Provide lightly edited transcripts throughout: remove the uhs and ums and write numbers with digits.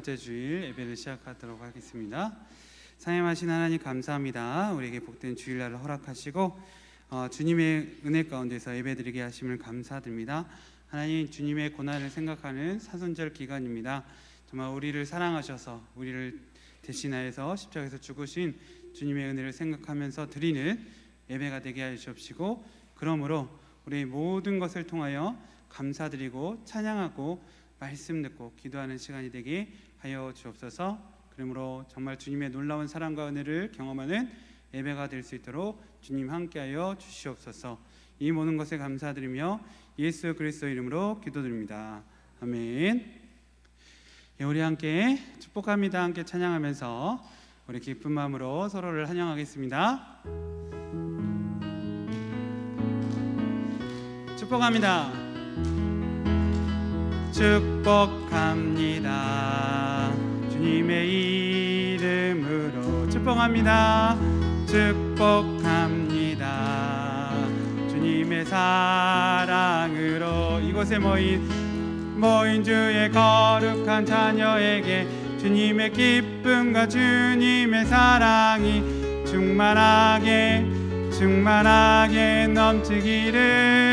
번째 주일 예배를 시작하도록 하겠습니다. 상임하신 하나님 감사합니다. 우리에게 복된 주일날을 허락하시고 주님의 은혜 가운데서 예배드리게 하심을 감사드립니다. 하나님, 주님의 고난을 생각하는 사순절 기간입니다. 정말 우리를 사랑하셔서 우리를 대신하여서 십자가에서 죽으신 주님의 은혜를 생각하면서 드리는 예배가 되게 하여 주옵시고, 그러므로 우리 모든 것을 통하여 감사드리고 찬양하고 말씀 듣고 기도하는 시간이 되게 하여 주옵소서. 그러므로 정말 주님의 놀라운 사랑과 은혜를 경험하는 예배가 될 수 있도록 주님 함께하여 주시옵소서. 이 모든 것에 감사드리며 예수 그리스도 이름으로 기도드립니다. 아멘. 우리 함께 축복합니다. 함께 찬양하면서 우리 기쁜 마음으로 서로를 환영하겠습니다. 축복합니다. 축복합니다. 주님의 이름으로 축복합니다. 축복합니다. 주님의 사랑으로 이곳에 모인 주의 거룩한 자녀에게 주님의 기쁨과 주님의 사랑이 충만하게 넘치기를.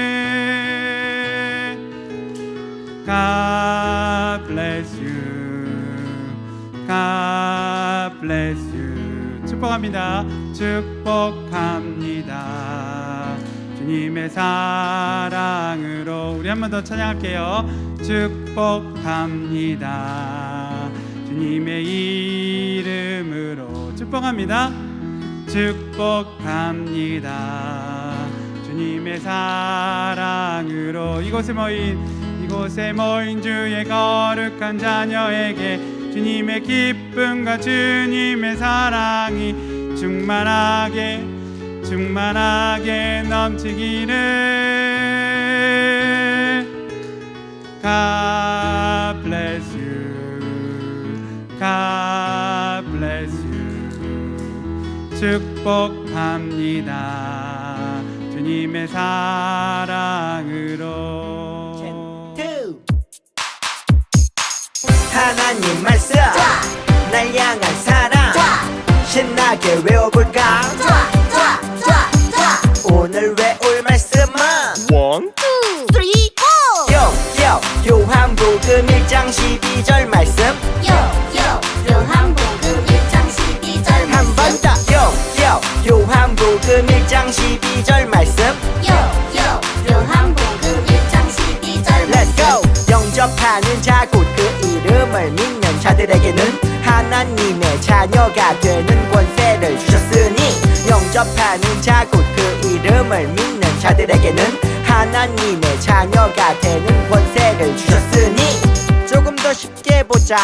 God bless you. God bless you. 축복합니다. 축복합니다. 주님의 사랑으로 우리 한 번 더 찬양할게요. 축복합니다. 주님의 이름으로 축복합니다. 축복합니다. 주님의 사랑으로 이곳에 모인 주의 거룩한 자녀에게 주님의 기쁨과 주님의 사랑이 충만하게 넘치기를. God bless you. God bless you. 축복합니다. 주님의 사랑으로. 하나님 말씀 날 향한 사랑 신나게 외워볼까? 오늘 외울 말씀은 1, 2, 3, 4 요한복음 1장 12절 말씀 요한복음 1장 12절 한 번 더 요한복음 1장 12절 말씀 요한복음 1장 12절 Let's go! 영접하는 자 곧 그 이름을 믿는 자들에게는 하나님의 자녀가 되는 권세를 주셨으니. 영접하는 자 곧 그 이름을 믿는 자들에게는 하나님의 자녀가 되는 권세를 주셨으니. 조금 더 쉽게 보자.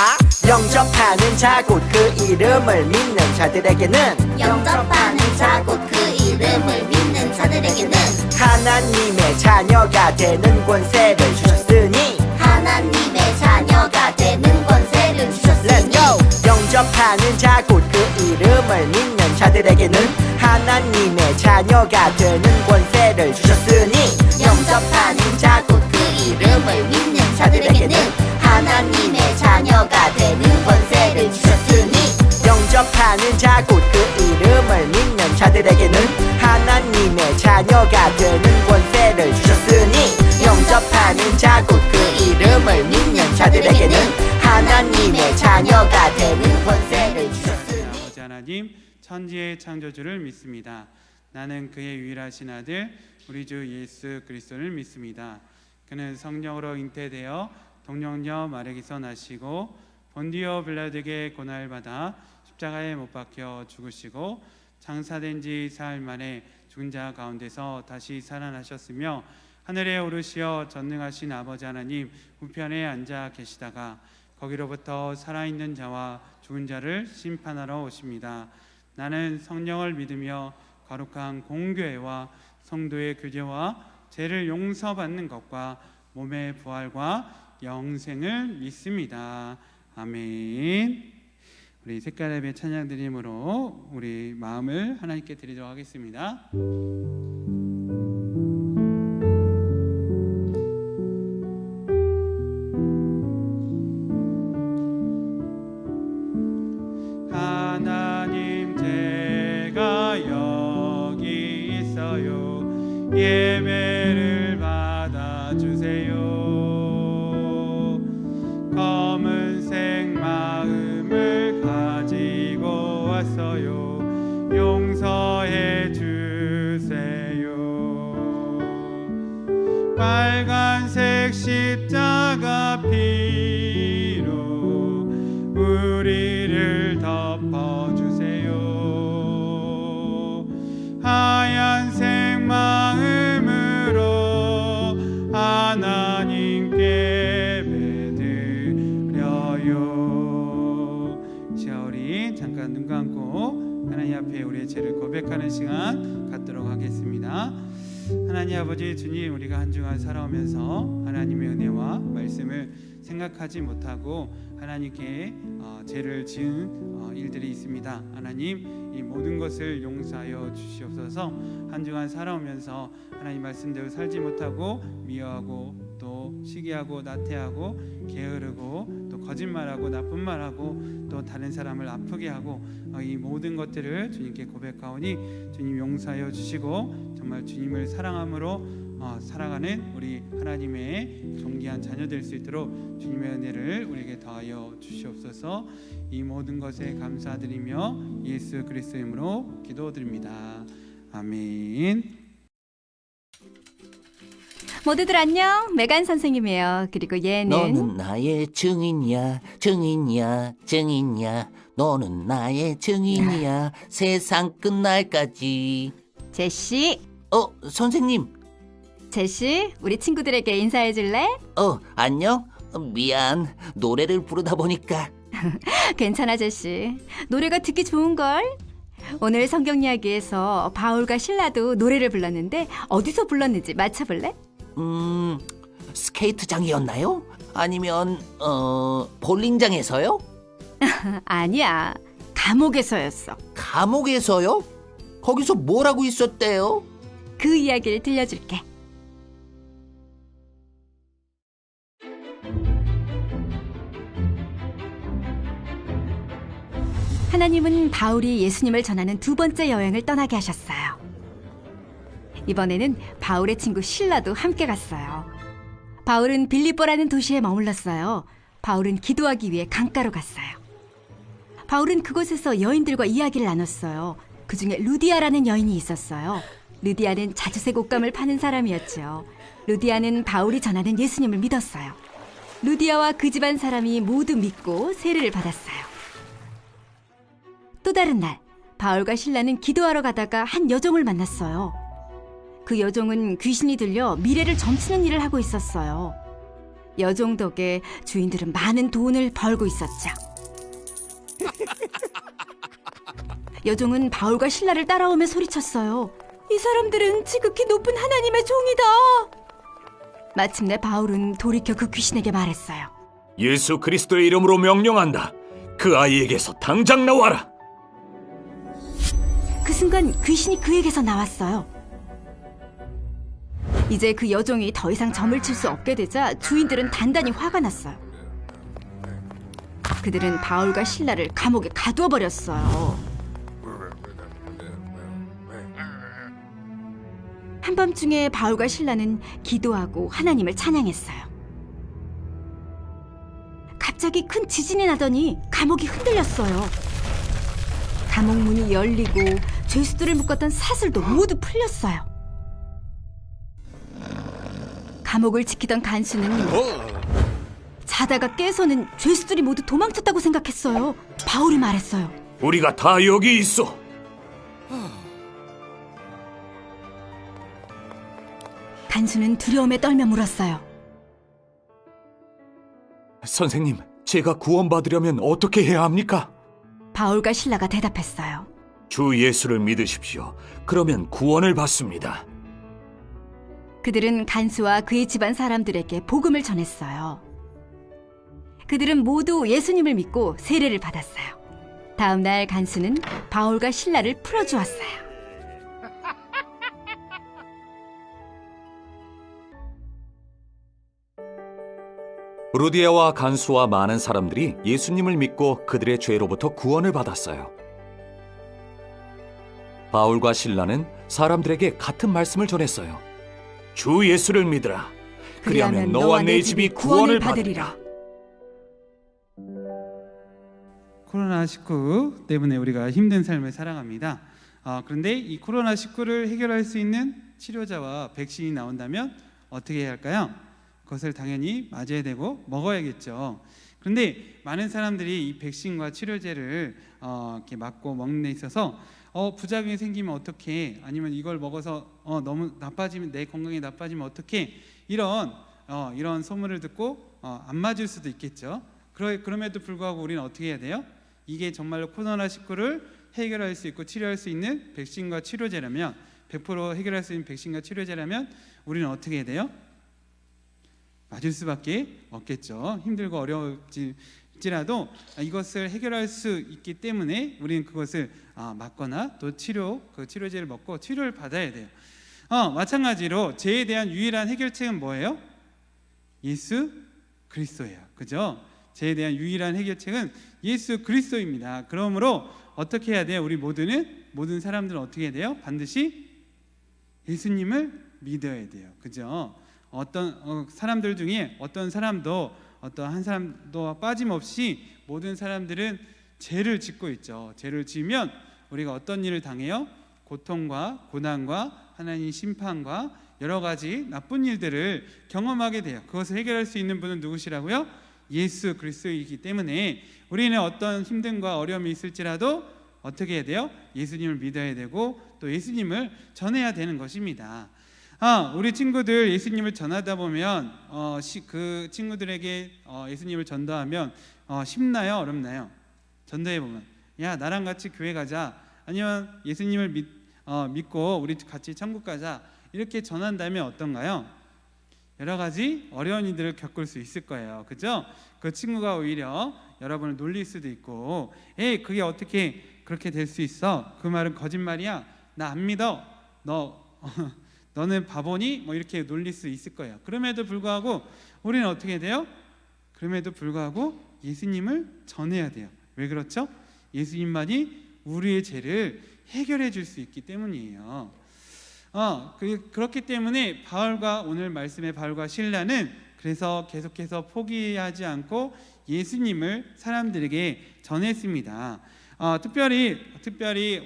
영접하는 자 곧 그 이름을 믿는 자들에게는 영접하는 자 곧 그 이름을 믿는 자들에게는 하나님의 자녀가 되는 권세를 주셨으니. 하나님의 자녀가 되는 권세를 주셨으니. Let's go! 영접하는 자 곧 그 이름을 믿는 자들에게는 하나님의 자녀가 되는 권세를 주셨으니. 영접하는 자 곧 그 이름을 믿는 자들에게는 하나님의 자녀가 되는 권세를 주셨으니. 영접하는 자 곧 그 이름을 믿는 자들에게는 하나님의 자녀가 되는 권세를 주셨으니. 영접하는 자 곧 그 이름을 믿는 자들에게는 하나님의 자녀가 되는 권세를 주셨으니. 아버지 하나님, 천지의 창조주를 믿습니다. 나는 그의 유일하신 아들 우리 주 예수 그리스도를 믿습니다. 그는 성령으로 잉태되어 동정녀 마리아에게서 나시고 본디오 빌라도에게 고난을 받아 십자가에 못 박혀 죽으시고 장사된 지 사흘 만에 죽은 자 가운데서 다시 살아나셨으며 하늘에 오르시어 전능하신 아버지 하나님 우편에 앉아 계시다가 거기로부터 살아있는 자와 죽은 자를 심판하러 오십니다. 나는 성령을 믿으며 거룩한 공교회와 성도의 교제와 죄를 용서받는 것과 몸의 부활과 영생을 믿습니다. 아멘. 우리 색깔 예배 찬양 드림으로 우리 마음을 하나님께 드리도록 하겠습니다. 왔어요. 예배를 받아주세요. 검은색 마음을 가지고 왔어요. 용서해 주세요. 빨간색 십자가 피로 우리를 덮어주세요. 하얀색 마음으로 하나님께 배드려요. 자, 우리 잠깐 눈 감고 하나님 앞에 우리의 죄를 고백하는 시간 갖도록 하겠습니다. 하나님 아버지, 주님, 우리가 한 주간 살아오면서 하나님의 은혜와 말씀을 생각하지 못하고 하나님께 죄를 지은 일들이 있습니다. 하나님, 이 모든 것을 용서하여 주시옵소서. 한 주간 살아오면서 하나님 말씀대로 살지 못하고 미워하고 또 시기하고 나태하고 게으르고 또 거짓말하고 나쁜 말하고 또 다른 사람을 아프게 하고 이 모든 것들을 주님께 고백하오니 주님 용서하여 주시고 정말 주님을 사랑함으로 살아가는 우리 하나님의 존귀한 자녀 될 수 있도록 주님의 은혜를 우리에게 더하여 주시옵소서. 이 모든 것에 감사드리며 예수 그리스도의 이름으로 기도드립니다. 아멘. 모두들 안녕. 메간 선생님이에요. 그리고 얘는 너는 나의 증인이야, 증인이야, 증인이야. 너는 나의 증인이야, 세상 끝날까지. 제시. 선생님. 제시, 우리 친구들에게 인사해 줄래? 안녕. 미안. 노래를 부르다 보니까. 괜찮아, 제시. 노래가 듣기 좋은걸? 오늘 성경 이야기에서 바울과 실라도 노래를 불렀는데 어디서 불렀는지 맞춰볼래? 스케이트장이었나요? 아니면 볼링장에서요? 아니야. 감옥에서였어. 감옥에서요? 거기서 뭘 하고 있었대요? 그 이야기를 들려줄게. 하나님은 바울이 예수님을 전하는 두 번째 여행을 떠나게 하셨어요. 이번에는 바울의 친구 실라도 함께 갔어요. 바울은 빌립보라는 도시에 머물렀어요. 바울은 기도하기 위해 강가로 갔어요. 바울은 그곳에서 여인들과 이야기를 나눴어요. 그중에 루디아라는 여인이 있었어요. 루디아는 자주색 옷감을 파는 사람이었죠. 루디아는 바울이 전하는 예수님을 믿었어요. 루디아와 그 집안 사람이 모두 믿고 세례를 받았어요. 또 다른 날, 바울과 실라는 기도하러 가다가 한 여종을 만났어요. 그 여종은 귀신이 들려 미래를 점치는 일을 하고 있었어요. 여종 덕에 주인들은 많은 돈을 벌고 있었죠. 여종은 바울과 실라를 따라오며 소리쳤어요. 이 사람들은 지극히 높은 하나님의 종이다. 마침내 바울은 돌이켜 그 귀신에게 말했어요. 예수 그리스도의 이름으로 명령한다. 그 아이에게서 당장 나와라. 그 순간 귀신이 그에게서 나왔어요. 이제 그 여종이 더 이상 점을 칠 수 없게 되자 주인들은 단단히 화가 났어요. 그들은 바울과 실라를 감옥에 가두어 버렸어요. 한밤중에 바울과 실라는 기도하고 하나님을 찬양했어요. 갑자기 큰 지진이 나더니 감옥이 흔들렸어요. 감옥 문이 열리고 죄수들을 묶었던 사슬도 모두 풀렸어요. 감옥을 지키던 간수는 자다가 깨서는 죄수들이 모두 도망쳤다고 생각했어요. 바울이 말했어요. 우리가 다 여기 있어. 간수는 두려움에 떨며 물었어요. 선생님, 제가 구원받으려면 어떻게 해야 합니까? 바울과 실라가 대답했어요. 주 예수를 믿으십시오. 그러면 구원을 받습니다. 그들은 간수와 그의 집안 사람들에게 복음을 전했어요. 그들은 모두 예수님을 믿고 세례를 받았어요. 다음 날 간수는 바울과 실라를 풀어주었어요. 루디아와 간수와 많은 사람들이 예수님을 믿고 그들의 죄로부터 구원을 받았어요. 바울과 실라는 사람들에게 같은 말씀을 전했어요. 주 예수를 믿으라. 그리하면 너와 내 집이 구원을 받으리라. 코로나19 때문에 우리가 힘든 삶을 살아갑니다. 그런데 이 코로나19를 해결할 수 있는 치료자와 백신이 나온다면 어떻게 해야 할까요? 그것을 당연히 맞아야 되고 먹어야겠죠. 그런데 많은 사람들이 이 백신과 치료제를 이렇게 맞고 먹는 데 있어서 부작용이 생기면 어떻게, 아니면 이걸 먹어서 너무 나빠지면, 내 건강이 나빠지면 어떻게, 이런 소문을 듣고 안 맞을 수도 있겠죠. 그럼에도 불구하고 우리는 어떻게 해야 돼요? 이게 정말로 코로나19를 해결할 수 있고 치료할 수 있는 백신과 치료제라면, 100% 해결할 수 있는 백신과 치료제라면 우리는 어떻게 해야 돼요? 맞을 수밖에 없겠죠. 힘들고 어려울지라도 이것을 해결할 수 있기 때문에 우리는 그것을 맞거나 또 그 치료제를 먹고 치료를 받아야 돼요. 마찬가지로 죄에 대한 유일한 해결책은 뭐예요? 예수 그리스도예요. 그죠? 죄에 대한 유일한 해결책은 예수 그리스도입니다. 그러므로 어떻게 해야 돼요? 우리 모든 사람들은 어떻게 해야 돼요? 반드시 예수님을 믿어야 돼요. 그죠? 어떤 사람들 중에 어떤 한 사람도 빠짐없이 모든 사람들은 죄를 짓고 있죠. 죄를 지으면 우리가 어떤 일을 당해요? 고통과 고난과 하나님 심판과 여러 가지 나쁜 일들을 경험하게 돼요. 그것을 해결할 수 있는 분은 누구시라고요? 예수 그리스도이기 때문에 우리는 어떤 힘듦과 어려움이 있을지라도 어떻게 해야 돼요? 예수님을 믿어야 되고 또 예수님을 전해야 되는 것입니다. 우리 친구들 예수님을 전하다 보면 그 친구들에게 예수님을 전도하면 쉽나요? 어렵나요? 전도해 보면, 야, 나랑 같이 교회 가자, 아니면 예수님을 믿고 우리 같이 천국 가자, 이렇게 전한다면 어떤가요? 여러 가지 어려운 일들을 겪을 수 있을 거예요. 그죠? 그 친구가 오히려 여러분을 놀릴 수도 있고, 에이, 그게 어떻게 그렇게 될 수 있어? 그 말은 거짓말이야. 나 안 믿어. 너는 바보니? 뭐 이렇게 놀릴 수 있을 거예요. 그럼에도 불구하고 우리는 어떻게 돼요? 그럼에도 불구하고 예수님을 전해야 돼요. 왜 그렇죠? 예수님만이 우리의 죄를 해결해 줄 수 있기 때문이에요. 그렇기 때문에 오늘 말씀의 바울과 실라는 그래서 계속해서 포기하지 않고 예수님을 사람들에게 전했습니다. 특별히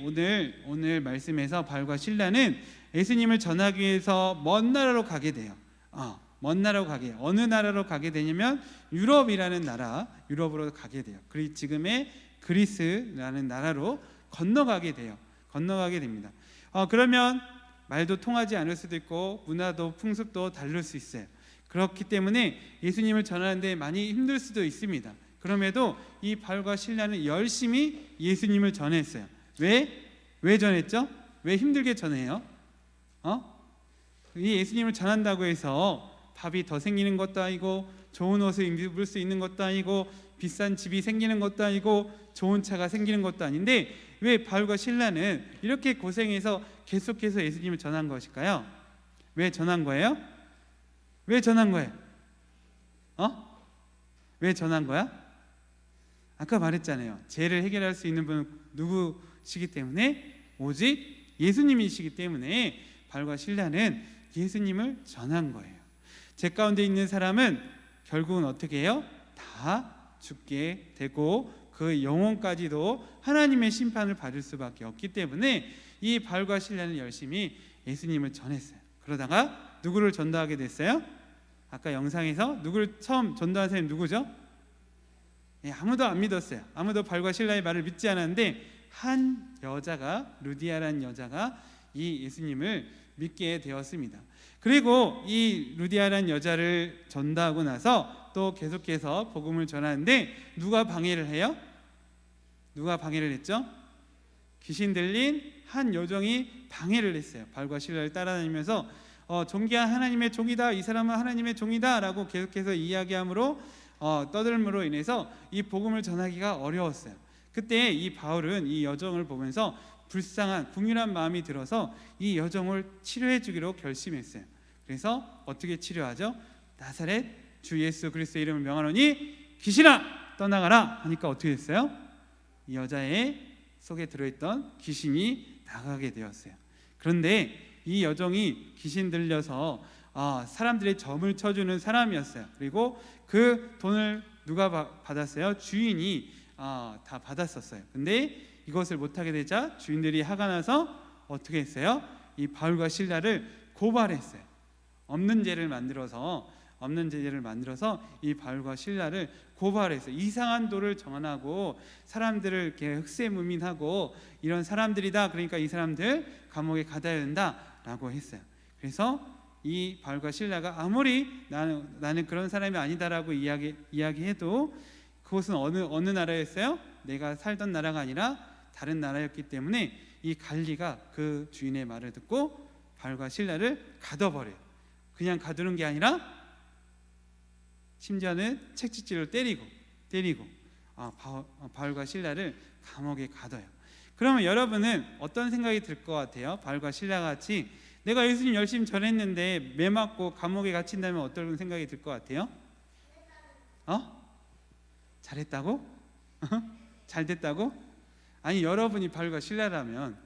오늘 말씀에서 바울과 실라는 예수님을 전하기 위해서 먼 나라로 가게 돼요. 어느 나라로 가게 되냐면 유럽이라는 나라, 유럽으로 가게 돼요. 지금의 그리스라는 나라로 건너가게 됩니다. 그러면 말도 통하지 않을 수도 있고 문화도 풍습도 다를 수 있어요. 그렇기 때문에 예수님을 전하는데 많이 힘들 수도 있습니다. 그럼에도 이 바울과 실라는 열심히 예수님을 전했어요. 왜 전했죠? 왜 힘들게 전해요? 이 예수님을 전한다고 해서 밥이 더 생기는 것도 아니고 좋은 옷을 입을 수 있는 것도 아니고 비싼 집이 생기는 것도 아니고 좋은 차가 생기는 것도 아닌데 왜 바울과 실라는 이렇게 고생해서 계속해서 예수님을 전한 것일까요? 왜 전한 거예요? 왜 전한 거예요? 왜 전한 거야? 아까 말했잖아요. 죄를 해결할 수 있는 분은 누구시기 때문에? 오직 예수님이시기 때문에 바울과 실라는 예수님을 전한 거예요. 죄 가운데 있는 사람은 결국은 어떻게 해요? 다 죽게 되고 그 영혼까지도 하나님의 심판을 받을 수밖에 없기 때문에 이 바울과 실라는 열심히 예수님을 전했어요. 그러다가 누구를 전도하게 됐어요? 아까 영상에서 누구를 처음 전도한 사람이 누구죠? 아무도 안 믿었어요. 아무도 바울과 실라의 말을 믿지 않았는데 한 여자가, 루디아라는 여자가 이 예수님을 믿게 되었습니다. 그리고 이 루디아라는 여자를 전도하고 나서 또 계속해서 복음을 전하는데 누가 방해를 해요? 누가 방해를 했죠? 귀신 들린 한 요정이 방해를 했어요. 바울과 실라를 따라다니면서 존귀한 하나님의 종이다, 이 사람은 하나님의 종이다 라고 계속해서 이야기함으로 떠들므로 인해서 이 복음을 전하기가 어려웠어요. 그때 이 바울은 이 여정을 보면서 불쌍한 궁휼한 마음이 들어서 이 여정을 치료해 주기로 결심했어요. 그래서 어떻게 치료하죠? 나사렛 주 예수 그리스도의 이름을 명하노니 귀신아 떠나가라 하니까 어떻게 됐어요? 이 여자의 속에 들어있던 귀신이 나가게 되었어요. 그런데 이 여종이 귀신 들려서 사람들의 점을 쳐주는 사람이었어요. 그리고 그 돈을 누가 받았어요? 주인이 다 받았었어요. 근데 이것을 못하게 되자 주인들이 화가 나서 어떻게 했어요? 이 바울과 실라를 고발했어요. 없는 죄를 만들어서 이 바울과 실라를 고발했어요. 이상한 도를 정하고 사람들을 이렇게 흑세무민하고 이런 사람들이다. 그러니까 이 사람들 감옥에 가둬야 된다라고 했어요. 그래서 이 바울과 실라가 아무리 나는 그런 사람이 아니다라고 이야기해도 그곳은 어느 나라였어요? 내가 살던 나라가 아니라 다른 나라였기 때문에 이 갈리가 그 주인의 말을 듣고 바울과 실라를 가둬버려요. 그냥 가두는 게 아니라 심지어는 채찍질로 때리고 바울과 실라를 감옥에 가둬요. 그러면 여러분은 어떤 생각이 들 것 같아요? 바울과 실라 같이 내가 예수님 열심히 전했는데 매 맞고 감옥에 갇힌다면 어떤 생각이 들 것 같아요? 잘했다고? 잘 됐다고? 아니, 여러분이 바울과 실라라면,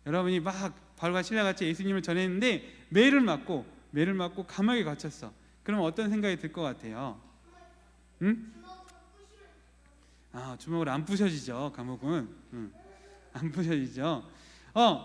여러분이 막 바울과 실라 같이 예수님을 전했는데 매를 맞고 감옥에 갇혔어. 그럼 어떤 생각이 들 것 같아요? 응? 주먹으로 안 부셔지죠. 감옥은 안 부셔지죠.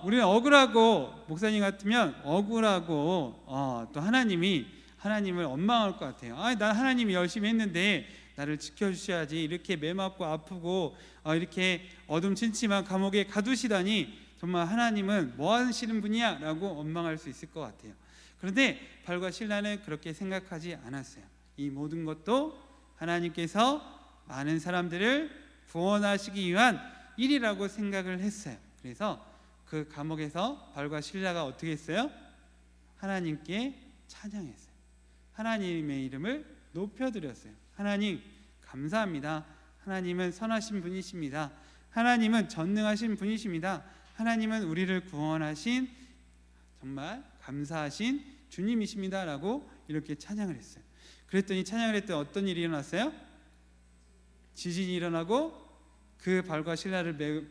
우리는 억울하고, 목사님 같으면 억울하고 또 하나님을 원망할 것 같아요. 난 하나님이 열심히 했는데 나를 지켜주셔야지, 이렇게 매맞고 아프고 이렇게 어둠침침한 감옥에 가두시다니 정말 하나님은 뭐 하시는 분이야? 라고 원망할 수 있을 것 같아요. 그런데 바울과 실라는 그렇게 생각하지 않았어요. 이 모든 것도 하나님께서 많은 사람들을 구원하시기 위한 일이라고 생각을 했어요. 그래서 그 감옥에서 바울과 실라가 어떻게 했어요? 하나님께 찬양했어요. 하나님의 이름을 높여드렸어요. 하나님 감사합니다. 하나님은 선하신 분이십니다. 하나님은 전능하신 분이십니다. 하나님은 우리를 구원하신 정말 감사하신 주님이십니다 라고 이렇게 찬양을 했어요. 그랬더니 찬양을 했더니 어떤 일이 일어났어요? 지진이 일어나고 그 바울과 실라를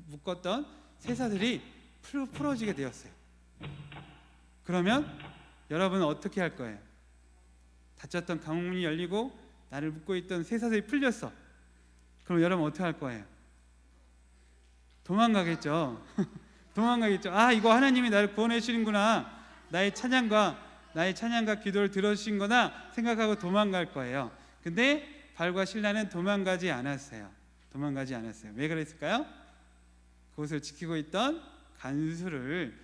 묶었던 쇠사슬이 풀어지게 되었어요. 그러면 여러분은 어떻게 할 거예요? 닫혔던 감옥문이 열리고 나를 묶고 있던 쇠사슬이 풀렸어. 그럼 여러분 어떻게 할 거예요? 도망가겠죠. 이거 하나님이 나를 구원해 주시는구나, 나의 찬양과 기도를 들어주신 거나 생각하고 도망갈 거예요. 근데 바울과 실라는 도망가지 않았어요. 왜 그랬을까요? 그것을 지키고 있던 간수를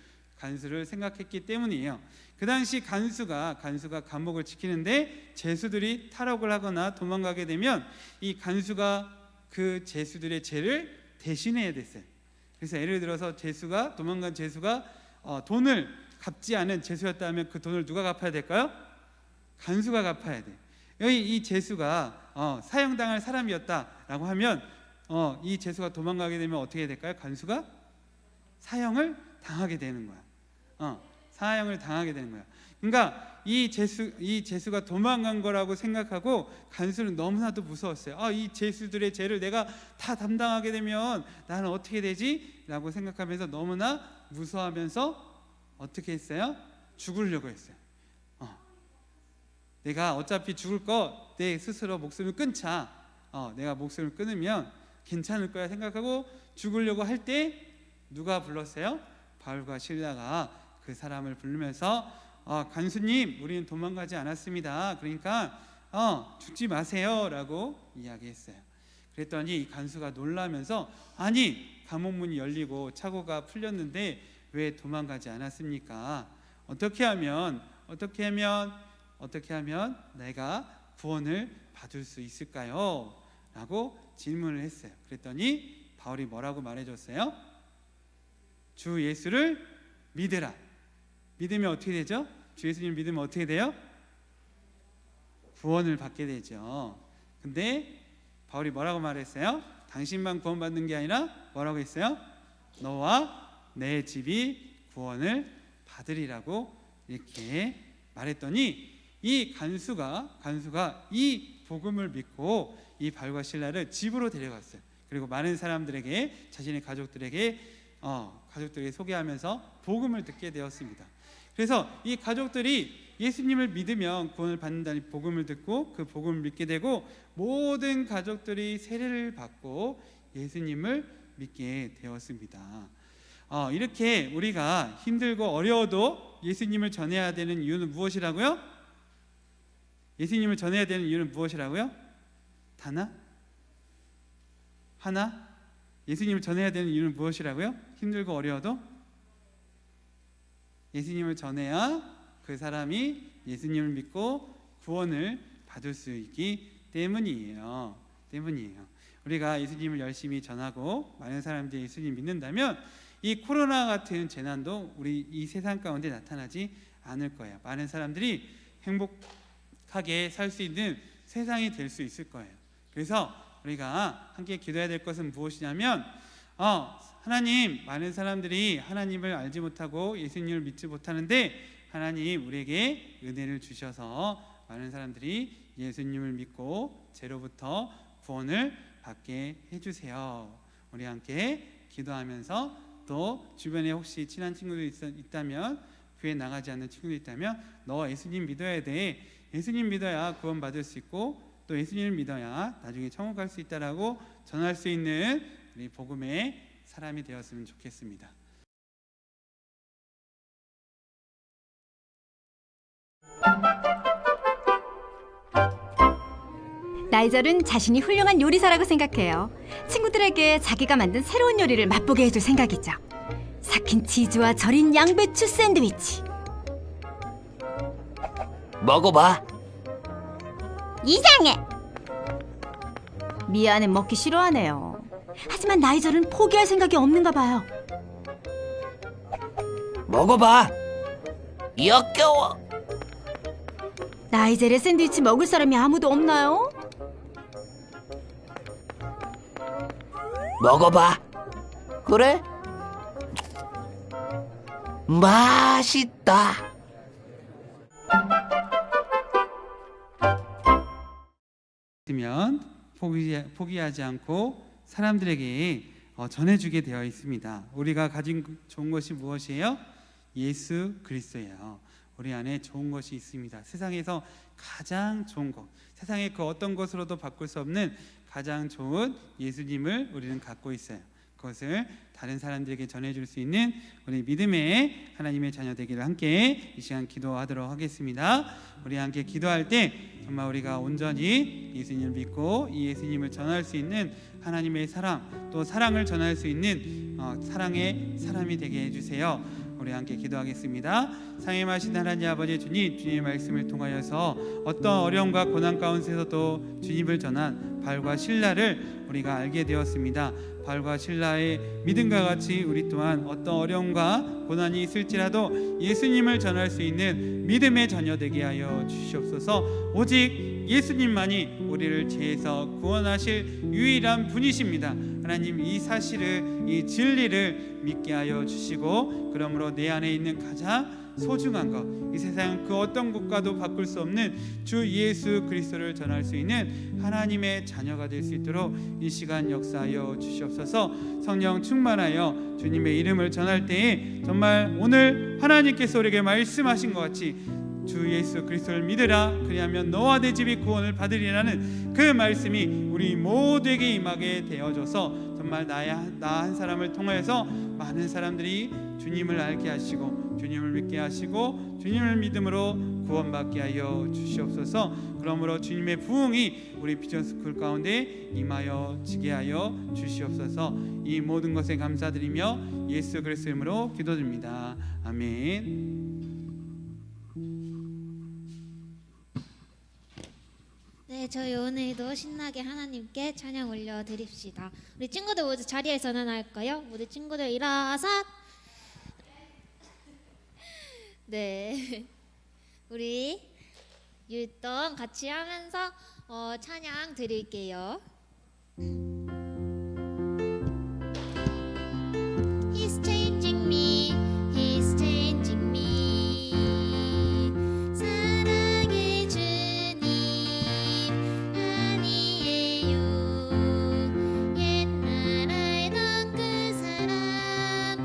생각했기 때문이에요. 그 당시 간수가 감옥을 지키는데 죄수들이 탈옥을 하거나 도망가게 되면 이 간수가 그 죄수들의 죄를 대신해야 됐어요. 그래서 예를 들어서 도망간 죄수가 돈을 갚지 않은 죄수였다면 그 돈을 누가 갚아야 될까요? 간수가 갚아야 돼. 여기 이 죄수가 사형당할 사람이었다라고 하면 이 죄수가 도망가게 되면 어떻게 될까요? 간수가 사형을 당하게 되는 거야. 사형을 당하게 되는 거야. 그러니까 이 죄수가 도망간 거라고 생각하고 간수는 너무나도 무서웠어요. 이 죄수들의 죄를 내가 다 담당하게 되면 나는 어떻게 되지? 라고 생각하면서 너무나 무서워하면서 어떻게 했어요? 죽으려고 했어요. 내가 어차피 죽을 거 내 스스로 목숨을 끊자. 내가 목숨을 끊으면 괜찮을 거야 생각하고 죽으려고 할 때 누가 불렀어요? 바울과 실라가 그 사람을 부르면서 간수님, 우리는 도망가지 않았습니다. 그러니까 죽지 마세요 라고 이야기했어요. 그랬더니 이 간수가 놀라면서 아니, 감옥문이 열리고 차고가 풀렸는데 왜 도망가지 않았습니까? 어떻게 하면 내가 구원을 받을 수 있을까요? 라고 질문을 했어요. 그랬더니 바울이 뭐라고 말해줬어요? 주 예수를 믿으라. 믿으면 어떻게 되죠? 주 예수님을 믿으면 어떻게 돼요? 구원을 받게 되죠. 근데 바울이 뭐라고 말했어요? 당신만 구원받는 게 아니라 뭐라고 했어요? 너와 내 집이 구원을 받으리라고 이렇게 말했더니 이 간수가 이 복음을 믿고 이 바울과 실라를 집으로 데려갔어요. 그리고 많은 사람들에게, 자신의 가족들에게 가족들에게 소개하면서 복음을 듣게 되었습니다. 그래서 이 가족들이 예수님을 믿으면 구원을 받는다는 복음을 듣고 그 복음을 믿게 되고 모든 가족들이 세례를 받고 예수님을 믿게 되었습니다. 이렇게 우리가 힘들고 어려워도 예수님을 전해야 되는 이유는 무엇이라고요? 예수님을 전해야 되는 이유는 무엇이라고요? 하나? 예수님을 전해야 되는 이유는 무엇이라고요? 힘들고 어려워도 예수님을 전해야 그 사람이 예수님을 믿고 구원을 받을 수 있기 때문이에요. 우리가 예수님을 열심히 전하고 많은 사람들이 예수님 믿는다면 이 코로나 같은 재난도 우리 이 세상 가운데 나타나지 않을 거예요. 많은 사람들이 행복하게 살 수 있는 세상이 될 수 있을 거예요. 그래서 우리가 함께 기도해야 될 것은 무엇이냐면 하나님, 많은 사람들이 하나님을 알지 못하고 예수님을 믿지 못하는데 하나님 우리에게 은혜를 주셔서 많은 사람들이 예수님을 믿고 죄로부터 구원을 받게 해주세요. 우리 함께 기도하면서 또 주변에 혹시 친한 친구들이 있다면, 교회 나가지 않는 친구들이 있다면 너 예수님 믿어야 돼, 예수님 믿어야 구원 받을 수 있고 또 예수님을 믿어야 나중에 천국 갈 수 있다라고 전할 수 있는 우리 복음의 사람이 되었으면 좋겠습니다. 나이절은 자신이 훌륭한 요리사라고 생각해요. 친구들에게 자기가 만든 새로운 요리를 맛보게 해줄 생각이죠. 삭힌 치즈와 절인 양배추 샌드위치. 먹어봐. 이상해. 미아는 먹기 싫어하네요. 하지만 나이절은 포기할 생각이 없는가 봐요. 먹어봐. 역겨워. 나이젤의 샌드위치 먹을 사람이 아무도 없나요? 먹어봐. 그래? 맛있다. 있으면 포기하지 않고 사람들에게 전해주게 되어 있습니다. 우리가 가진 좋은 것이 무엇이에요? 예수 그리스도예요. 우리 안에 좋은 것이 있습니다. 세상에서 가장 좋은 것, 세상의 그 어떤 것으로도 바꿀 수 없는 가장 좋은 예수님을 우리는 갖고 있어요. 그것을 다른 사람들에게 전해줄 수 있는 우리 믿음의 하나님의 자녀 되기를 함께 이 시간 기도하도록 하겠습니다. 우리 함께 기도할 때 정말 우리가 온전히 예수님을 믿고 이 예수님을 전할 수 있는 하나님의 사랑, 또 사랑을 전할 수 있는 사랑의 사람이 되게 해주세요. 우리 함께 기도하겠습니다. 상임하신 하나님 아버지 주님, 주님의 말씀을 통하여서 어떤 어려움과 고난 가운데서도 주님을 전한 발과 실라를 우리가 알게 되었습니다. 발과 실라의 믿음과 같이 우리 또한 어떤 어려움과 고난이 있을지라도 예수님을 전할 수 있는 믿음의 자녀 되게 하여 주시옵소서. 오직 예수님만이 우리를 죄에서 구원하실 유일한 분이십니다. 하나님, 이 사실을, 이 진리를 믿게 하여 주시고, 그러므로 내 안에 있는 가장 소중한 것, 이 세상 그 어떤 것과도 바꿀 수 없는 주 예수 그리스도를 전할 수 있는 하나님의 자녀가 될 수 있도록 이 시간 역사하여 주시옵소서. 성령 충만하여 주님의 이름을 전할 때에 정말 오늘 하나님께서 우리에게 말씀하신 것 같이 주 예수 그리스도를 믿으라, 그리하면 너와 내 집이 구원을 받으리라는 그 말씀이 우리 모두에게 임하게 되어져서 정말 나 한 사람을 통하여서 많은 사람들이 주님을 알게 하시고 주님을 믿게 하시고 주님을 믿음으로 구원받게 하여 주시옵소서. 그러므로 주님의 부흥이 우리 비전스쿨 가운데 임하여 지게 하여 주시옵소서. 이 모든 것에 감사드리며 예수 그리스도의 이름으로 기도드립니다. 아멘. 네, 저희 오늘도 신나게 하나님께 찬양 올려드립시다. 우리 친구들 모두 자리에서 나날까요? 모두 친구들 일어서. 네, 우리 율동 같이 하면서 찬양 드릴게요. He's changing me, He's changing me. 사랑의 주님 아니에요. 옛날 알던 그 사람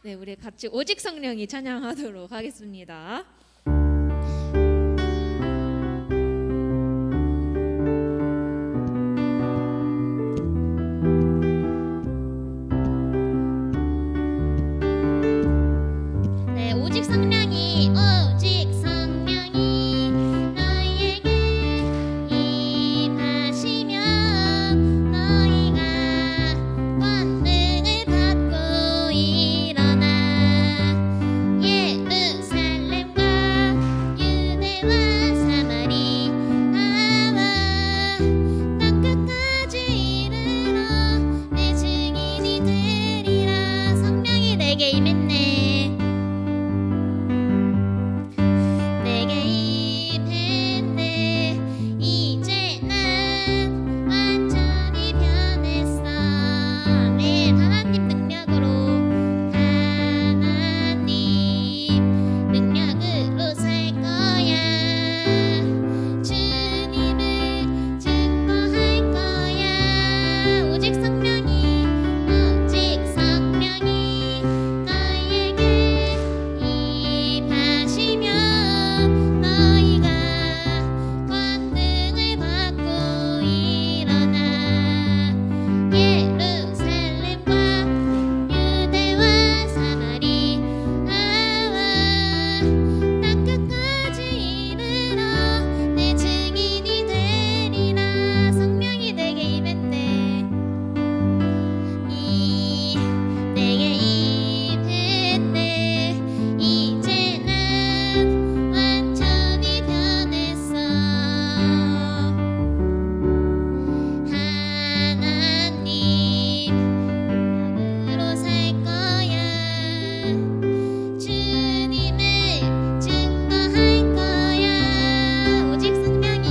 네, 우리 같이 오직 성령이 찬양하도록 하겠습니다. 네, 오직 성령이 오직 성령이 너희에게 임하시면 너희가 권능을 받고 일어나 예루살렘과 유대와 사마리아와 땅끝까지 이르러 내 증인이 되리라. 성령이 내게 임했네. 내게 임했네. 이제 난 완전히 변했어. 아멘. 하나님 능력으로 살 거야. 주님을 증거할 거야. 오직 성령이 너희에게 임하시면 너희가 권능을 받고 일어나 예루살렘과 유대와 사마리아와 땅끝까지 이르러 내 증인이 되리라. 성령이 내게 임했네. 내게 임했네. 이제 난 완전히 변했어. 하나님으로 살 거야. 주님을 증거할 거야. 오직 성령이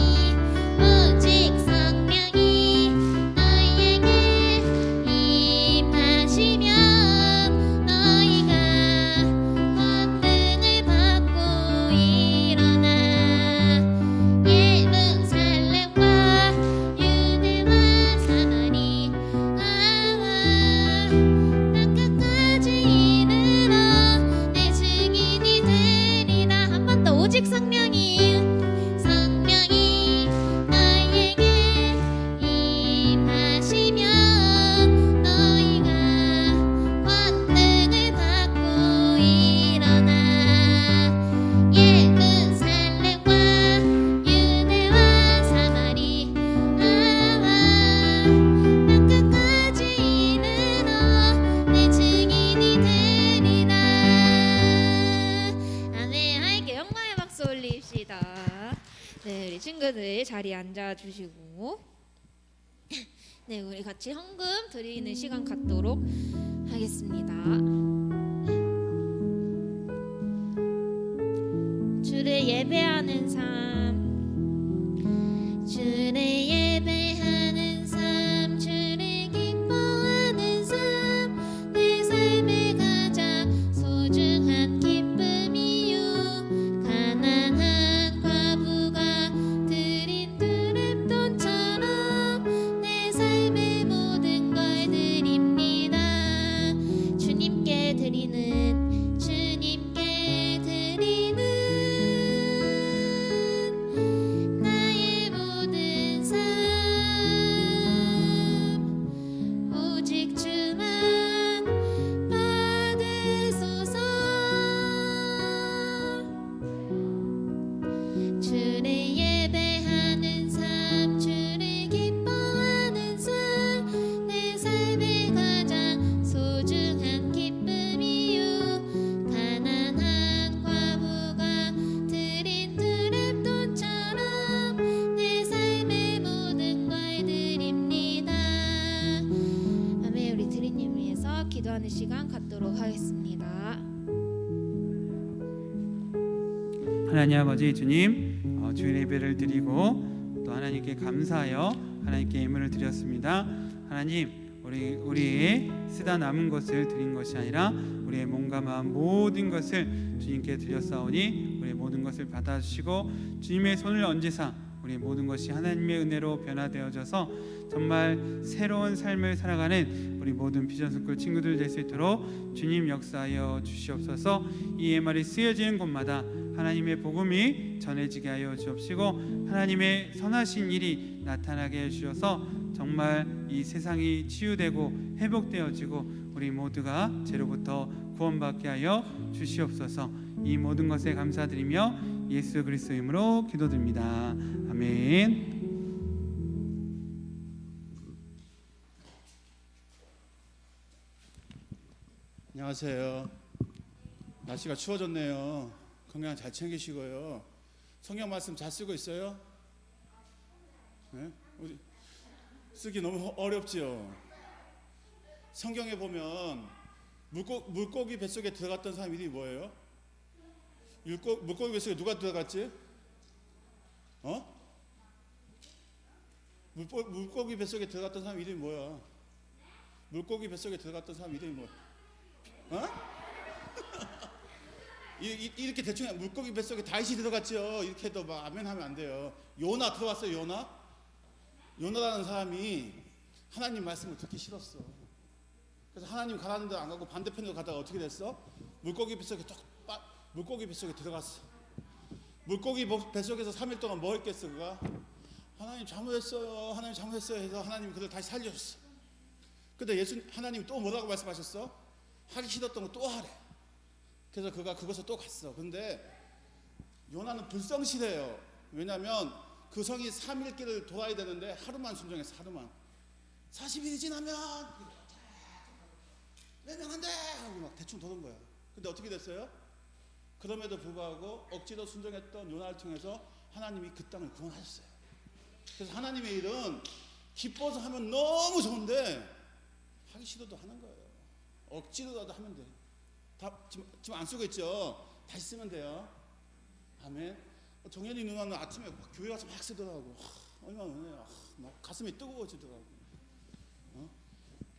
너희에게 임하시면 너희가 권능을 받고 일어나 예루살렘과 유대와 사마리아와 땅끝까지 이르러 내 증인이 되리라. 한 번 더. 오직 성령이 너희에게 임하시면 너희가 권능을 받고 일어나 예루살렘과 유대와 사마리아와 땅끝까지 이르러 내 증인이 되리라. 아멘. 하나님께 영광의 박수 올립시다. 네, 우리 친구들 자리에 앉아주시고 네, 우리 같이 헌금 드리는 시간 갖도록 하겠습니다. 주를 예배하는 삶, 주를 예배하는 삶, 주를 기뻐하는 삶, 내 삶의 가장 소중한 기쁨이요. 가난한 과부가 드린 두랩돈처럼 내 삶의 모든 걸 드립니다. 주님께 드리는 나의 모든 삶, 오직 주만 받으소서. 주를 예배하는 삶, 주를 기뻐하는 삶, 내 삶의 가장 소중한 기쁨이요. 가난한 과부가 드린 두랩돈처럼 내 삶의 모든 걸 드립니다. 아멘. 우리 드리님 위해서 기도하는 시간 갖도록 하겠습니다. 하나님 아버지 주님, 주일 예배를 드리고 또 하나님께 감사하여 하나님께 예물을 드렸습니다. 하나님, 우리의 쓰다 남은 것을 드린 것이 아니라 우리의 몸과 마음 모든 것을 주님께 드렸사오니 우리의 모든 것을 받아주시고 주님의 손을 얹으사 우리 우리 모든 것이 하나님의 은혜로 변화되어져서 정말 새로운 삶을 살아가는 우리 모든 비전스쿨 친구들 될 수 있도록 주님 역사하여 주시옵소서. 이 MR이 쓰여지는 곳마다 하나님의 복음이 전해지게 하여 주옵시고 하나님의 선하신 일이 나타나게 해주셔서 정말 이 세상이 치유되고 회복되어지고 우리 모두가 죄로부터 구원받게 하여 주시옵소서. 이 모든 것에 감사드리며 예수 그리스도의 이름으로 기도드립니다. 아멘. 안녕하세요. 날씨가 추워졌네요. 건강 잘 챙기시고요. 성경 말씀 잘 쓰고 있어요? 네? 우리 쓰기 너무 어렵지요. 성경에 보면 물고기 뱃속에 들어갔던 사람 이름이 뭐예요? 물고기 뱃속에 누가 들어갔지? 물고기 뱃속에 들어갔던 사람 이름이 뭐야? 물고기 뱃속에 들어갔던 사람 이름이 뭐야? 이렇게 대충 물고기 뱃속에 다윗이 들어갔죠. 이렇게 해도 막 아멘 하면 안 돼요. 요나 들어왔어요. 요나라는 사람이 하나님 말씀을 듣기 싫었어. 그래서 하나님 가라는 데 안 가고 반대편으로 가다가 어떻게 됐어? 물고기 뱃속에 들어갔어. 물고기 뱃속에서 3일 동안 뭐 했겠어 그가? 하나님 잘못했어요 해서 하나님이 그를 다시 살려줬어. 근데 하나님이 또 뭐라고 말씀하셨어? 하기 싫었던 거 또 하래. 그래서 그가 그것을 또 갔어. 근데 요나는 불성실해요. 왜냐하면 그 성이 3일 길을 돌아야 되는데 하루만 순종했어. 하루만. 40일이 지나면 매명한데 하고 막 대충 도는 거야. 근데 어떻게 됐어요? 그럼에도 불구하고 억지로 순종했던 요나를 통해서 하나님이 그 땅을 구원하셨어요. 그래서 하나님의 일은 기뻐서 하면 너무 좋은데 하기 싫어도 하는 거예요. 억지로라도 하면 돼. 지금 안 쓰고 있죠? 다시 쓰면 돼요. 아멘. 정현이 누나는 아침에 교회 가서 막 쓰더라고. 얼마나 은혜야. 막 가슴이 뜨거워지더라고.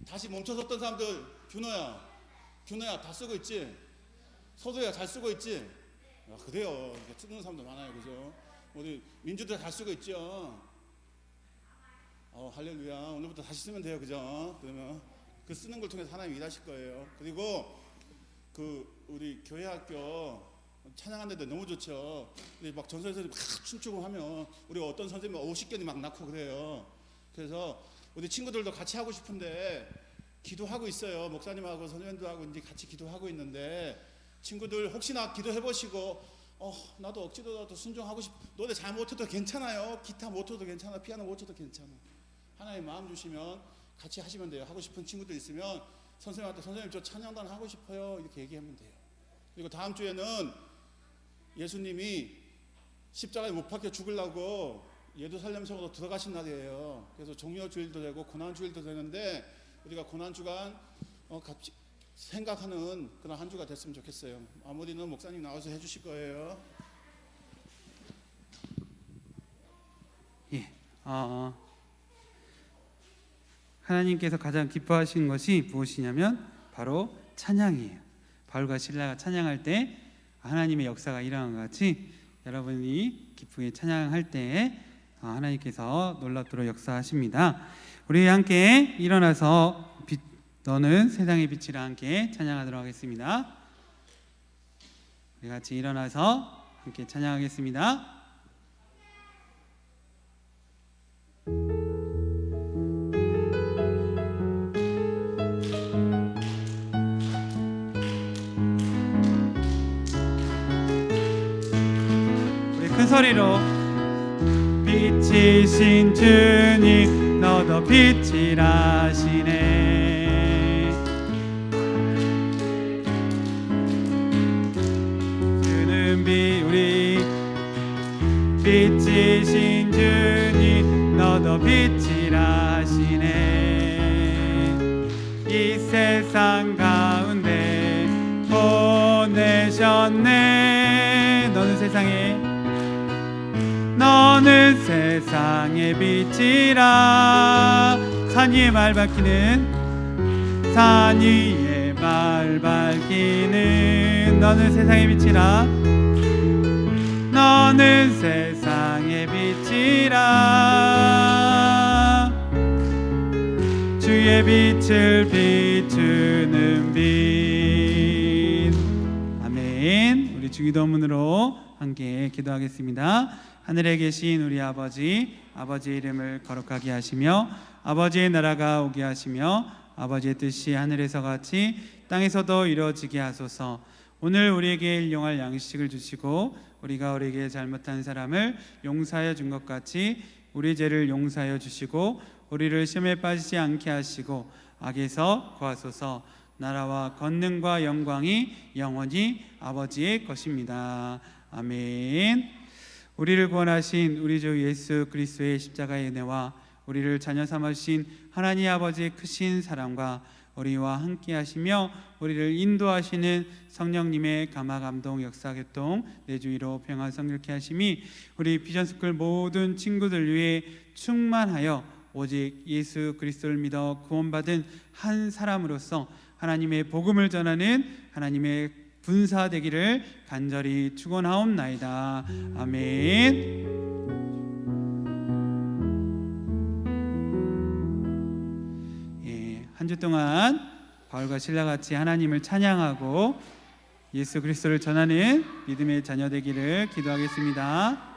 다시 멈춰섰던 사람들, 규너야 다 쓰고 있지? 서도야 잘 쓰고 있지? 그래요. 이렇게 쓰는 사람도 많아요, 그죠? 우리 민주들 잘 쓰고 있죠? 할렐루야. 오늘부터 다시 쓰면 돼요, 그죠? 그러면 그 쓰는 걸 통해서 하나님 일하실 거예요. 그리고 우리 교회 학교 찬양하는데 너무 좋죠. 막 전선 선생님 막 춤추고 하면 우리 어떤 선생님은 50견이 막 낳고 그래요. 그래서 우리 친구들도 같이 하고 싶은데 기도하고 있어요. 목사님하고 선생님들하고 이제 같이 기도하고 있는데 친구들 혹시나 기도해 보시고 나도 억지로라도 순종하고 노래 잘 못해도 괜찮아요. 기타 못 쳐도 괜찮아. 피아노 못 쳐도 괜찮아. 하나님 마음 주시면 같이 하시면 돼요. 하고 싶은 친구들 있으면 선생님한테 선생님 저 찬양단 하고 싶어요. 이렇게 얘기하면 돼요. 그리고 다음 주에는 예수님이 십자가에 못 박혀 죽으려고 예루살렘 성으로 들어가신 날이에요. 그래서 종려주일도 되고 고난주일도 되는데 우리가 고난주간 같이 생각하는 그런 한 주가 됐으면 좋겠어요. 마무리는 목사님 나와서 해주실 거예요. 예, 하나님께서 가장 기뻐하시는 것이 무엇이냐면 바로 찬양이에요. 바울과 실라가 찬양할 때 하나님의 역사가 일어난 것 같이 여러분이 기쁘게 찬양할 때 하나님께서 놀랍도록 역사하십니다. 우리 함께 일어나서 너는 세상의 빛이라 함께 찬양하도록 하겠습니다. 우리 같이 일어나서 함께 찬양하겠습니다. 우리 큰 소리로 빛이신 주님 너도 빛이라시네. 주는 우리 빛이신 주님 너도 빛이라시네. 이 세상 가운데 보내셨네. 너는 세상의 빛이라. 산 위에 말 밝히는 너는 세상의 빛이라. 너는 세상의 세상의 빛이라 주의 빛을 비추는 빛. 아멘. 우리 주기도문으로 함께 기도하겠습니다. 하늘에 계신 우리 아버지, 아버지의 이름을 거룩하게 하시며 아버지의 나라가 오게 하시며 아버지의 뜻이 하늘에서 같이 땅에서도 이루어지게 하소서. 오늘 우리에게 일용할 양식을 주시고 우리가 우리에게 잘못한 사람을 용서하여 준 것 같이 우리 죄를 용서하여 주시고 우리를 시험에 빠지지 않게 하시고 악에서 구하소서. 나라와 권능과 영광이 영원히 아버지의 것입니다. 아멘. 우리를 구원하신 우리 주 예수 그리스도의 십자가의 은혜와 우리를 자녀 삼으신 하나님 아버지의 크신 사랑과 우리와 함께 하시며 우리를 인도하시는 성령님의 감화 감동 역사 교통 내주위로 평안 성결케 하심이 우리 비전스쿨 모든 친구들 위해 충만하여 오직 예수 그리스도를 믿어 구원받은 한 사람으로서 하나님의 복음을 전하는 하나님의 분사 되기를 간절히 축원하옵나이다. 아멘. 한 주 동안 바울과 실라 같이 하나님을 찬양하고 예수 그리스도를 전하는 믿음의 자녀 되기를 기도하겠습니다.